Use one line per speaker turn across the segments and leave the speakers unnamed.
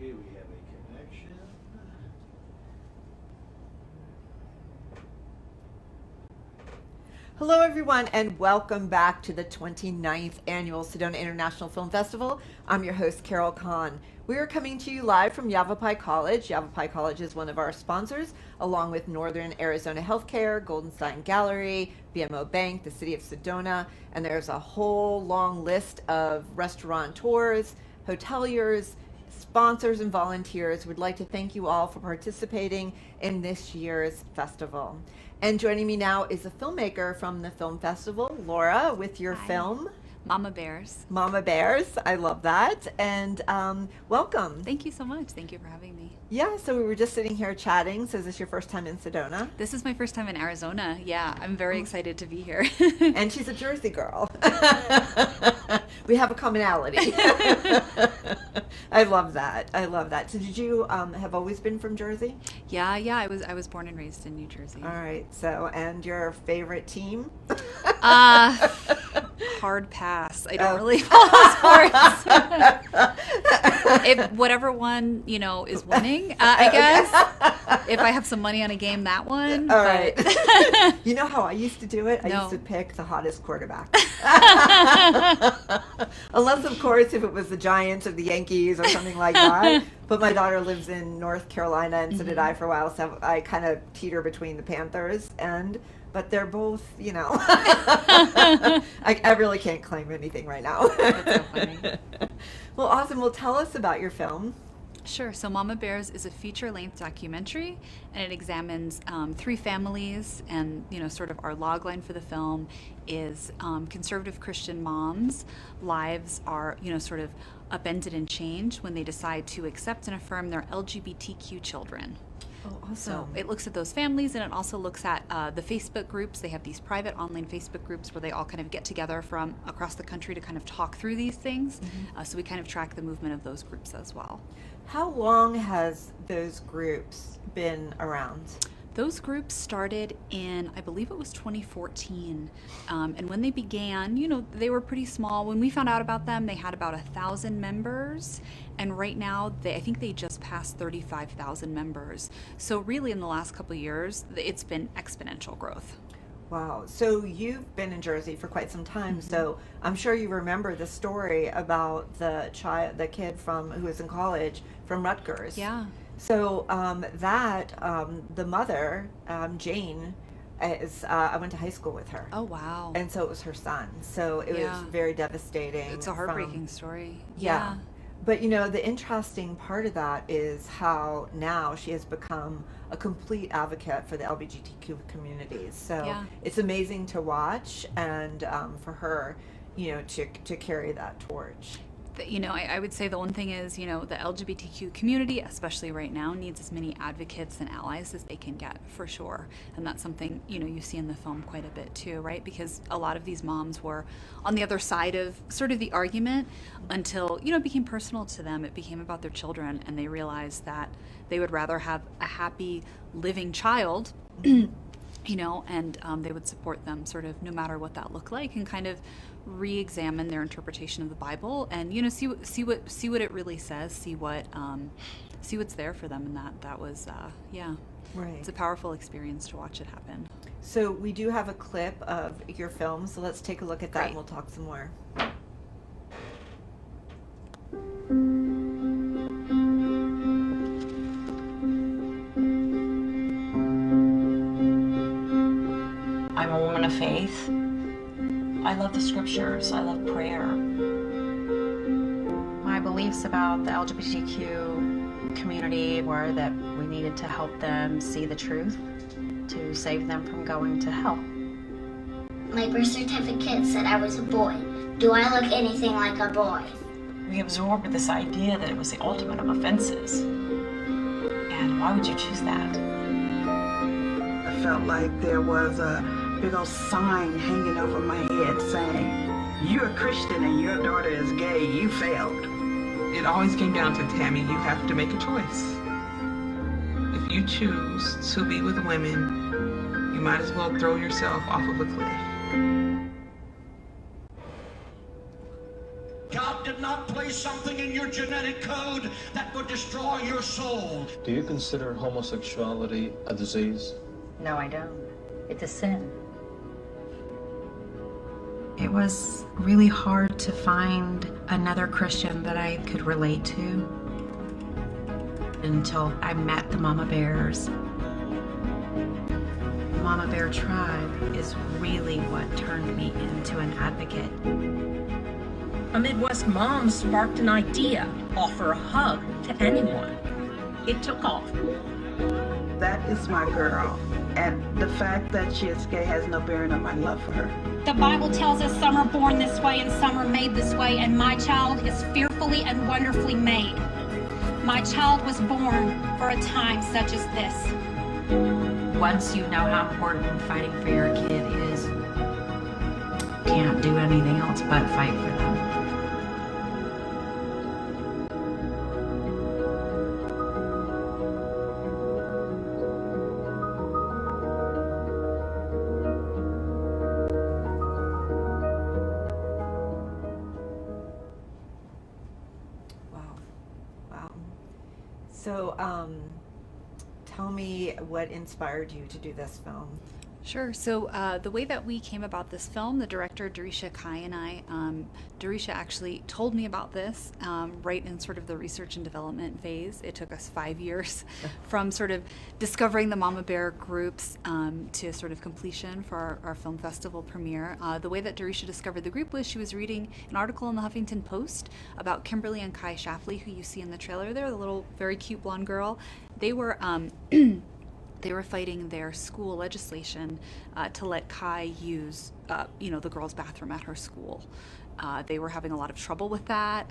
Okay, we have a connection.
Hello everyone and welcome back to the 29th Annual Sedona International Film Festival. I'm your host Carol Kahn. We are coming to you live from Yavapai College. Yavapai College is one of our sponsors, along with Northern Arizona Healthcare, Goldenstein Gallery, BMO Bank, the City of Sedona, and there's a whole long list of restaurateurs, hoteliers, sponsors and volunteers. Would like to thank you all for participating in this year's festival. And joining me now is a filmmaker from the film festival, Laura, with your
Hi.
film
Mama Bears.
Mama Bears. I love that. And welcome.
Thank you so much. Thank you for having me.
Yeah, so we were just sitting here chatting. So is this your first time in Sedona?
This is my first time in Arizona. Yeah, I'm very excited to be here.
And she's a Jersey girl. We have a commonality. I love that. I love that. So did you have always been from Jersey?
Yeah, I was born and raised in New Jersey.
All right. So, and your favorite team?
Hard pass. I don't really follow sports. If whatever one, is winning, I guess. If I have some money on a game, that one.
All right. You know how I used to do it? I used to pick the hottest quarterback. Unless, of course, if it was the Giants or the Yankees or something like that. But my daughter lives in North Carolina, and so did I for a while. So I kind of teeter between the Panthers but they're both, I really can't claim anything right now.
That's so funny.
Well, awesome. Well, tell us about your film.
Sure. So Mama Bears is a feature-length documentary, and it examines three families, and sort of our logline for the film is conservative Christian moms' lives are sort of upended and changed when they decide to accept and affirm their LGBTQ children.
Oh, awesome.
So it looks at those families, and it also looks at the Facebook groups. They have these private online Facebook groups where they all kind of get together from across the country to kind of talk through these things. So we kind of track the movement of those groups as well.
How long has those groups been around?
Those groups started in, I believe it was 2014. And when they began, they were pretty small. When we found out about them, they had about 1,000 members. And right now, I think they just passed 35,000 members. So really, in the last couple of years, it's been exponential growth.
Wow. So you've been in Jersey for quite some time. So I'm sure you remember the story about the kid who was in college from Rutgers.
Yeah.
So the mother, Jane, I went to high school with her.
Oh, wow.
And so it was her son. So it was very devastating.
It's a heartbreaking story.
Yeah. But the interesting part of that is how now she has become a complete advocate for the LGBTQ communities. So it's amazing to watch, and for her, to carry that torch.
I would say the one thing is, the LGBTQ community, especially right now, needs as many advocates and allies as they can get, for sure. And that's something, you see in the film quite a bit too, right? Because a lot of these moms were on the other side of sort of the argument until, it became personal to them. It became about their children, and they realized that they would rather have a happy, living child, and they would support them sort of no matter what that looked like, and kind of re-examine their interpretation of the Bible, and see what it really says, see what's there for them, and that was
Right.
It's a powerful experience to watch it happen.
So we do have a clip of your film, so let's take a look at that.
Great.
And we'll talk some more.
I'm a woman of faith. I love the scriptures. I love prayer. My beliefs about the LGBTQ community were that we needed to help them see the truth to save them from going to hell.
My birth certificate said I was a boy. Do I look anything like a boy?
We absorbed this idea that it was the ultimate of offenses. And why would you choose that?
I felt like there was a big old sign hanging over my head saying, "You're a Christian and your daughter is gay, you failed."
It always came down to, Tammy, you have to make a choice. If you choose to be with women, you might as well throw yourself off of a cliff.
God did not place is something in your genetic code that would destroy your soul.
Do you consider homosexuality a disease?
No, I don't. It's a sin. It was really hard to find another Christian that I could relate to until I met the Mama Bears. Mama Bear Tribe is really what turned me into an advocate.
A Midwest mom sparked an idea, offer a hug to anyone. It took off.
That is my girl. And the fact that she is gay has no bearing on my love for her.
The Bible tells us some are born this way and some are made this way, and my child is fearfully and wonderfully made. My child was born for a time such as this.
Once you know how important fighting for your kid is, you can't do anything else but fight for them.
So, tell me what inspired you to do this film.
Sure. So the way that we came about this film, the director Kahn and I, Darisha actually told me about this right in sort of the research and development phase. It took us 5 years from sort of discovering the Mama Bear groups to sort of completion for our film festival premiere. The way that Darisha discovered the group was she was reading an article in the Huffington Post about Kimberly and Kai Shapley, who you see in the trailer there, the little very cute blonde girl. They were they were fighting their school legislation to let Kai use, the girls' bathroom at her school. They were having a lot of trouble with that.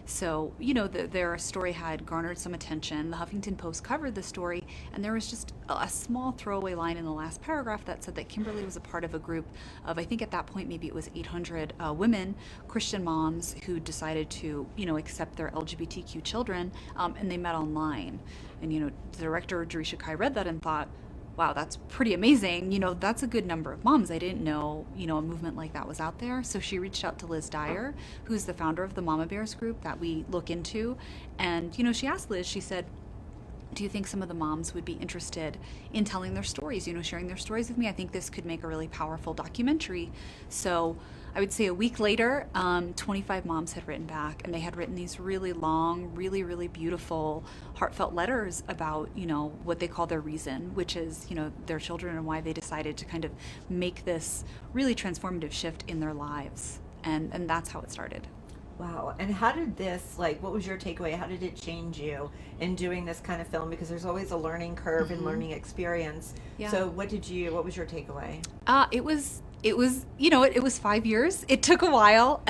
So, their story had garnered some attention. The Huffington Post covered the story, and there was just a small throwaway line in the last paragraph that said that Kimberly was a part of a group of, I think at that point, maybe it was 800 women, Christian moms who decided to, accept their LGBTQ children, and they met online. And, the director, Darisha Kai, read that and thought, wow, that's pretty amazing. That's a good number of moms. I didn't know, a movement like that was out there. So she reached out to Liz Dyer, who's the founder of the Mama Bears group that we look into. And, she asked Liz, she said, do you think some of the moms would be interested in telling their stories, sharing their stories with me? I think this could make a really powerful documentary. So I would say a week later, 25 moms had written back, and they had written these really long, really, really beautiful, heartfelt letters about, what they call their reason, which is, their children and why they decided to kind of make this really transformative shift in their lives. And that's how it started.
Wow. And how did this, what was your takeaway? How did it change you in doing this kind of film? Because there's always a learning curve and learning experience.
Yeah.
So what was your takeaway?
It was 5 years. It took a while.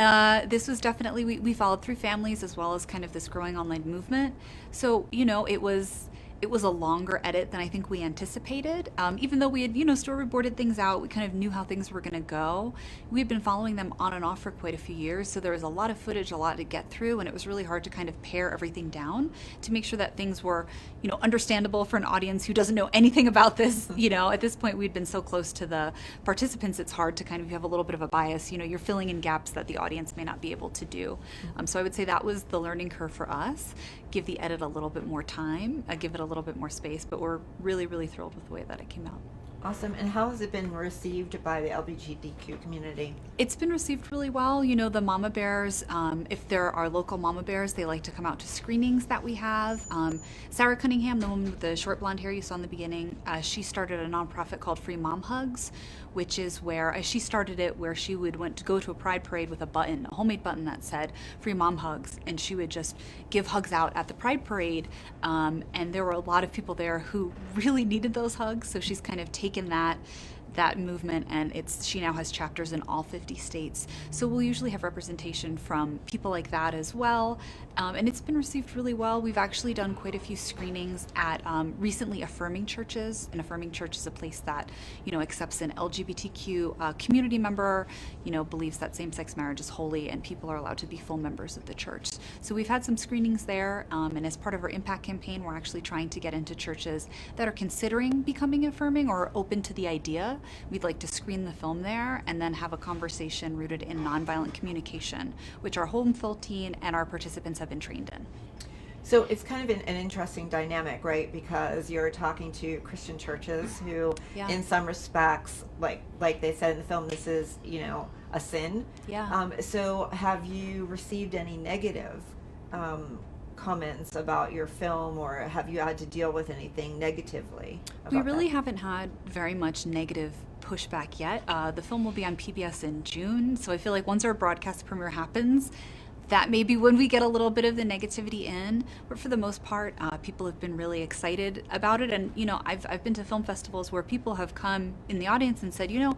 This was definitely, we followed through families as well as kind of this growing online movement. So, it was a longer edit than I think we anticipated. Even though we had, storyboarded things out, we kind of knew how things were going to go. We had been following them on and off for quite a few years, so there was a lot of footage, a lot to get through, and it was really hard to kind of pare everything down to make sure that things were, understandable for an audience who doesn't know anything about this. At this point, we'd been so close to the participants, it's hard to kind of have a little bit of a bias. You're filling in gaps that the audience may not be able to do. So I would say that was the learning curve for us. Give the edit a little bit more time, give it a little bit more space, but we're really, really thrilled with the way that it came out.
Awesome. And how has it been received by the LGBTQ community?
It's been received really well. The Mama Bears, if there are local Mama Bears, they like to come out to screenings that we have. Sarah Cunningham, the woman with the short blonde hair you saw in the beginning, she started a nonprofit called Free Mom Hugs, which is where she started it where she would want to go to a pride parade with a homemade button that said Free Mom Hugs, and she would just give hugs out at the pride parade. And there were a lot of people there who really needed those hugs, so she's kind of taken that movement, and she now has chapters in all 50 states. So we'll usually have representation from people like that as well. And it's been received really well. We've actually done quite a few screenings at recently affirming churches. An affirming church is a place that, accepts an LGBTQ community member, believes that same-sex marriage is holy and people are allowed to be full members of the church. So we've had some screenings there, and as part of our impact campaign, we're actually trying to get into churches that are considering becoming affirming or open to the idea we'd like to screen the film there and then have a conversation rooted in nonviolent communication, which our home fill team and our participants have been trained in.
So it's kind of an interesting dynamic, right? Because you're talking to Christian churches who, in some respects, like they said in the film, this is, a sin.
Yeah.
So have you received any negative comments about your film, or have you had to deal with anything negatively about
We really
that?
haven't had very much negative pushback yet. The film will be on PBS in June, so I feel like once our broadcast premiere happens, that may be when we get a little bit of the negativity in, but for the most part, people have been really excited about it. And I've been to film festivals where people have come in the audience and said, I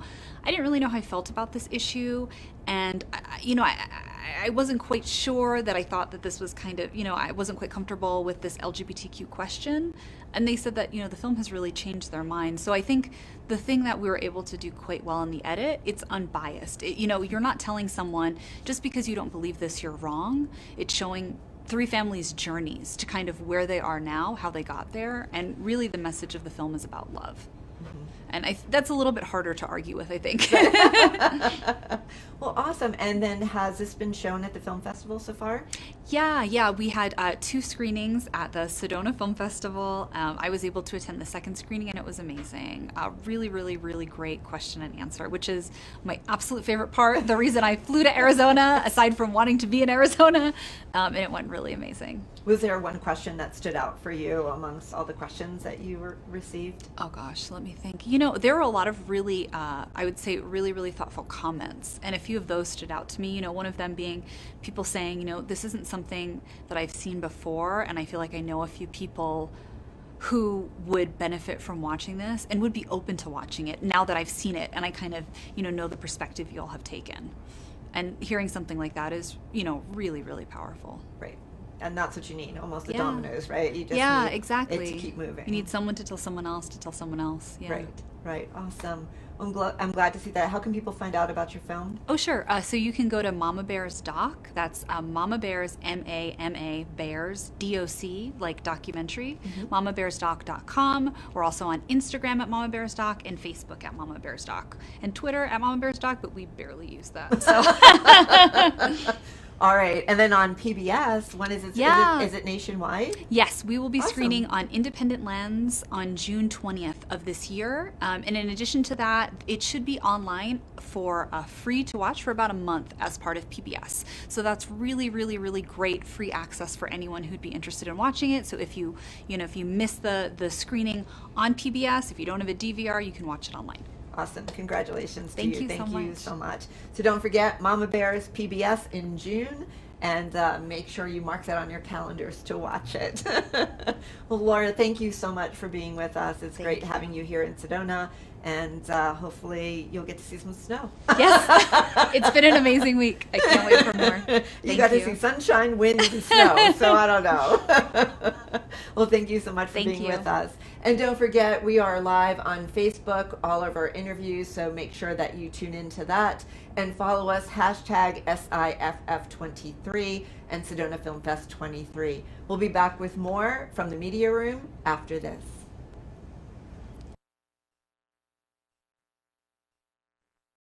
didn't really know how I felt about this issue, and I wasn't quite sure that I thought that this was kind of, I wasn't quite comfortable with this LGBTQ question, and they said that the film has really changed their mind. So I think the thing that we were able to do quite well in the edit, it's unbiased. You're not telling someone just because you don't believe this, you're wrong. It's showing three families' journeys to kind of where they are now, how they got there, and really the message of the film is about love. And that's a little bit harder to argue with, I think.
Well, awesome. And then has this been shown at the film festival so far?
Yeah. We had 2 screenings at the Sedona Film Festival. I was able to attend the second screening, and it was amazing. Really, really, really great question and answer, which is my absolute favorite part. The reason I flew to Arizona, aside from wanting to be in Arizona, and it went really amazing.
Was there one question that stood out for you amongst all the questions that you received?
Oh gosh, let me think. There were a lot of really, I would say, really, really thoughtful comments, and a few of those stood out to me. One of them being people saying, this isn't something that I've seen before, and I feel like I know a few people who would benefit from watching this and would be open to watching it now that I've seen it, and I kind of, know the perspective you all have taken. And hearing something like that is, really, really powerful.
Right. And that's what you need, almost the dominoes, right? You just need
exactly.
it to keep moving.
You need someone to tell someone else to tell someone else. Yeah.
Right. Awesome. I'm glad to see that. How can people find out about your film?
Oh, sure. So you can go to Mama Bears Doc. That's Mama Bears, M-A-M-A, Bears, D-O-C, like documentary, mamabearsdoc.com. We're also on Instagram at Mama Bears Doc and Facebook at Mama Bears Doc and Twitter at Mama Bears Doc, but we barely use that. So.
All right. And then on PBS, when is it?
Yeah.
Is it nationwide?
Yes, we will be
Awesome.
screening on Independent Lens on June 20th of this year. And in addition to that, it should be online for free to watch for about a month as part of PBS. So that's really, really, really great free access for anyone who'd be interested in watching it. So if you miss the screening on PBS, if you don't have a DVR, you can watch it online.
Awesome. Congratulations to
Thank
you.
you
Thank
so
you
much.
so much. So don't forget Mama Bears PBS in June, and make sure you mark that on your calendars to watch it. Well, Laura, thank you so much for being with us. It's great having you here in Sedona, and hopefully you'll get to see some snow.
Yes, it's been an amazing week. I can't wait for more.
You got to see sunshine, wind, and snow, so I don't know. Well, thank you so much for being with us. And don't forget, we are live on Facebook, all of our interviews, so make sure that you tune into that and follow us, hashtag SIFF23 and Sedona Film Fest 23. We'll be back with more from the media room after this.